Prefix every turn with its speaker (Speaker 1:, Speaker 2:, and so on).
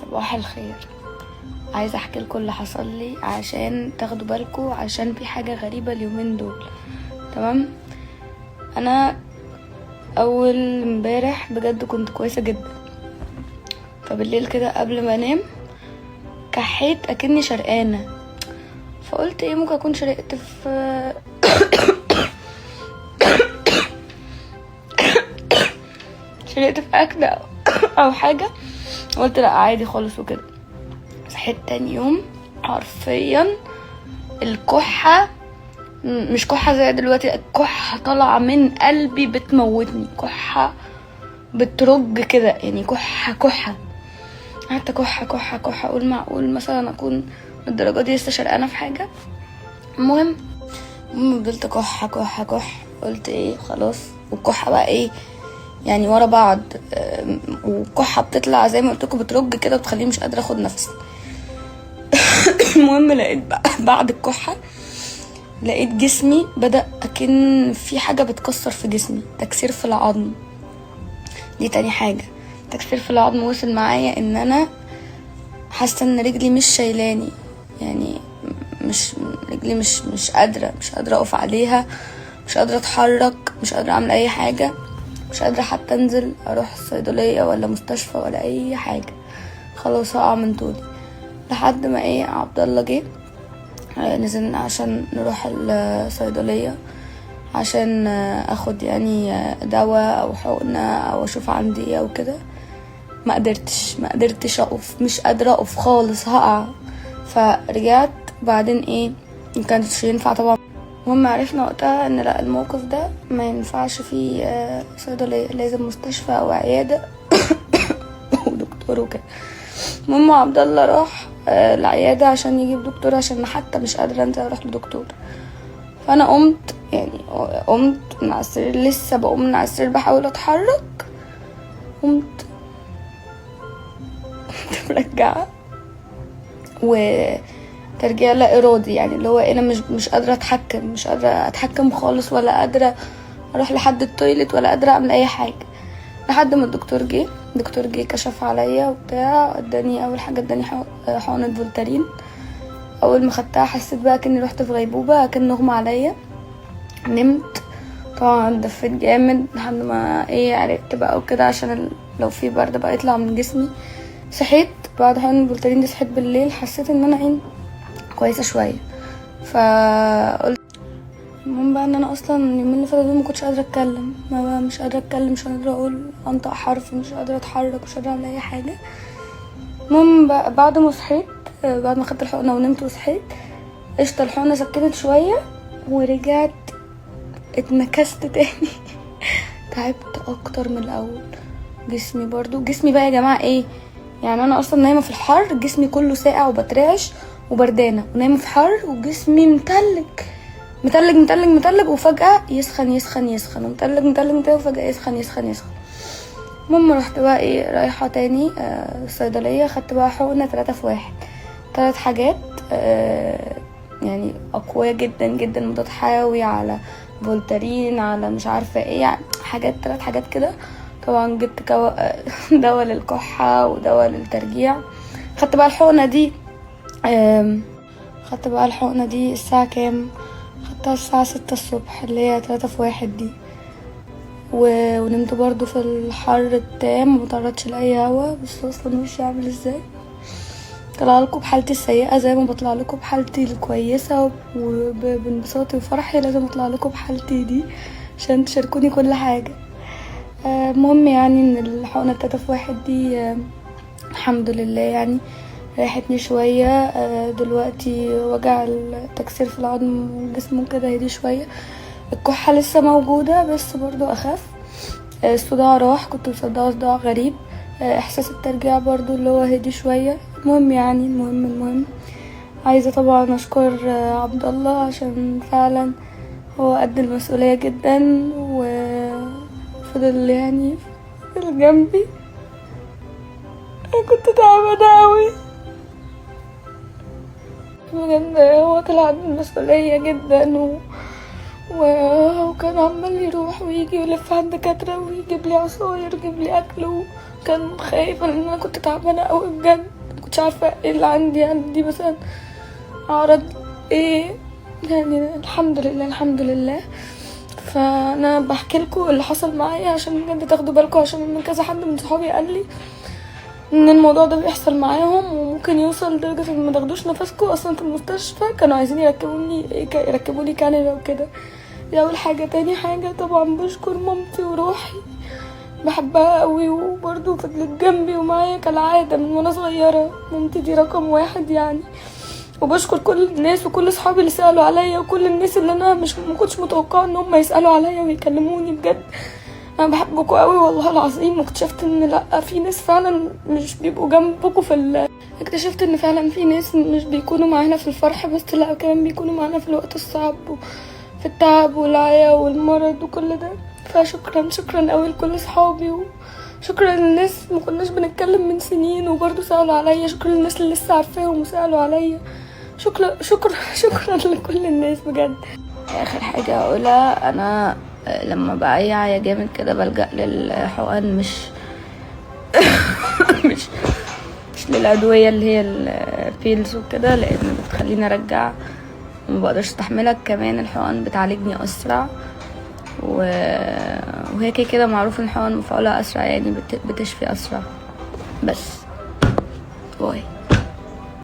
Speaker 1: صباح الخير. عايزه احكي لكم اللي حصل لي عشان تاخدوا بالكم، عشان في حاجه غريبه اليومين دول. تمام، انا اول امبارح بجد كنت كويسه جدا، فبالليل كده قبل ما انام كحيت اكني شرقانه، فقلت ايه ممكن اكون شرقت في شرقت في اكل او حاجه. قلت لا عادي خالص وكده. صحيت تاني يوم حرفيا الكحه، مش كحه زي دلوقتي، الكحه طالعه من قلبي بتموتني، كحه بترج كده يعني، كحه قعدت كحه اقول معقول مثلا اكون الدرجه دي لسه شرقانه في حاجه. المهم فضلت كح قلت ايه خلاص، والكحه بقى ايه يعني ورا بعض، والكحه بتطلع زي ما قلت لكم بترج كده وتخليني مش قادره اخد نفسي. المهم لقيت بقى بعد الكحه لقيت جسمي بدأ اكن في حاجه بتكسر في جسمي، تكسير في العظم. دي تاني حاجه، تكسير في العظم وصل معايا ان انا حاسه ان رجلي مش شايلاني، يعني رجلي مش قادره اقف عليها، مش قادره اتحرك، مش قادره اعمل اي حاجه، مش قادره حتى انزل اروح صيدليه ولا مستشفى ولا اي حاجه، خلاص هقع من طولي. لحد ما ايه عبد الله جه، نزلنا عشان نروح الصيدليه عشان اخد يعني دواء او حقنه او اشوف عندي ايه او كده. ما قدرتش اقف، مش قادره اقف خالص، هقع. فرجعت بعدين ايه مكانتش ينفع طبعا. المهم عرفنا وقتها ان لا، الموقف ده ما ينفعش فيه صيدليه، لازم مستشفى او عياده ودكتور وكده. المهم عبد الله راح العياده عشان يجيب دكتور، عشان حتى مش قادره انزل اروح لدكتور. فانا قمت من على السرير، لسه بقوم من على السرير بحاول اتحرك، قمت مرجعه وترجيع لا ارادي، يعني اللي هو انا مش قادره اتحكم خالص، ولا قادره اروح لحد التويلت، ولا قادره اعمل اي حاجه. لحد ما الدكتور جه كشف عليا وبتاع، اداني اول حاجه حقنه فولتارين. اول ما خدتها حسيت بقى كني رحت في غيبوبه، كان اغمى عليا، نمت طبعا، دفيت جامد لحد ما ايه عرفت بقى وكده، عشان لو في برد بقى يطلع من جسمي. صحيت بعد حقن الفولتارين دي، صحيت بالليل حسيت ان انا ايه كويسه شويه. فقلت المهم بقى ان انا اصلا اليومين اللي فاتوا دول ما كنتش قادره اتكلم، مش قادره اقول انطق حرف، مش قادره اتحرك، مش قادره اعمل اي حاجه. المهم بعد ما صحيت، بعد ما خدت الحقنه ونمت وصحيت قشطه، الحقنه سكنت شويه ورجعت اتنكست تاني. تعبت اكتر من الاول. جسمي بقى يا جماعه ايه يعني، انا اصلا نايمه في الحر، جسمي كله ساقع وبترعش وبردانه، ونايمه في حر وجسمي متلج، وفجاه يسخن ومتلج وفجاه يسخن. المهم رحت بقى ايه رايحه تاني الصيدليه، خدت بقى حقنه 3 في 1، 3 حاجات يعني اقويه جدا مضاد حيوي على فولتارين على مش عارفه ايه، يعني 3 حاجات كده. طبعا جبت دواء للكحه ودواء للترجيع. خدت بقى الحقنه دي الساعه كام؟ خدتها الساعه 6 الصبح، اللي هي 3 في 1 دي. ونمت برضو في الحر التام، ومتعرضش لاي هوا. بس اصلا وشي عامل ازاي، طلع لكم بحالتي السيئه زي ما بطلع لكم بحالتي الكويسه، وبانبساطي وفرحي لازم اطلع لكم بحالتي دي عشان تشاركوني كل حاجه. المهم يعني ان الحقنه 3 في 1 دي الحمد لله يعني ريحتني شويه. دلوقتي وجع التكسير في العظم والجسم كده هدي شويه، الكحه لسه موجوده بس برضو اخف. الصداع راح، كنت مصدعه صداع غريب. احساس الترجيع برضو اللي هو هدي شويه. المهم يعني المهم عايزه طبعا اشكر عبد الله، عشان فعلا هو قد المسؤوليه جدا، وفضل يعني جنبي. انا كنت تعبانه اوي بجد، هو طلع قد المسؤوليه جدا، وكان عمال يروح ويجي ويلف على الدكاتره ويجيب لي عصاير ويجيب لي اكل، كان خايفة لان انا كنت تعبانة قوي بجد، مكنتش عارفة ايه اللي عندي مثلا اعرض ايه يعني. الحمد لله الحمد لله. فانا بحكي لكم اللي حصل معايا عشان بجد تاخدوا بالكم، عشان من كذا حد من صحابي قال لي ان الموضوع ده بيحصل معاهم وممكن يوصل لدرجه ان ما تاخدوش نفسكم اصلا. في المستشفى كانوا عايزين يركبوا لي كانيلا وكده. دي اول حاجه. تاني حاجه طبعا بشكر مامتي وروحي، بحبها قوي وبرضه فضلت جنبي ومعايا كالعاده من وانا صغيره. مامتي دي رقم واحد يعني. وبشكر كل الناس وكل اصحابي اللي سالوا عليا وكل الناس اللي انا ما كنتش متوقعه ان هم يسالوا عليا ويكلموني. بجد انا بحبكم قوي والله العظيم. واكتشفت ان لا، في ناس فعلا مش بيبقوا جنبكم اكتشفت ان فعلا في ناس مش بيكونوا معانا في الفرح بس، لا كمان بيكونوا معانا في الوقت الصعب وفي التعب والعيا والمرض وكل ده. فشكرا شكرا قوي لكل اصحابي، وشكرا للناس ما كناش بنتكلم من سنين وبرضه سألوا عليا. شكرا للناس اللي لسه عارفاهم وسألوا عليا. شكرا لكل الناس بجد. اخر حاجه اقولها، انا لما بعيا جامد كده بلجأ للحقن، مش للأدوية اللي هي البيلز وكده، لان بتخليني ارجع وما بقدرش استحملها. كمان الحقن بتعالجني اسرع وهي كده معروف ان الحقن مفعولها اسرع يعني بتشفي اسرع. بس باي.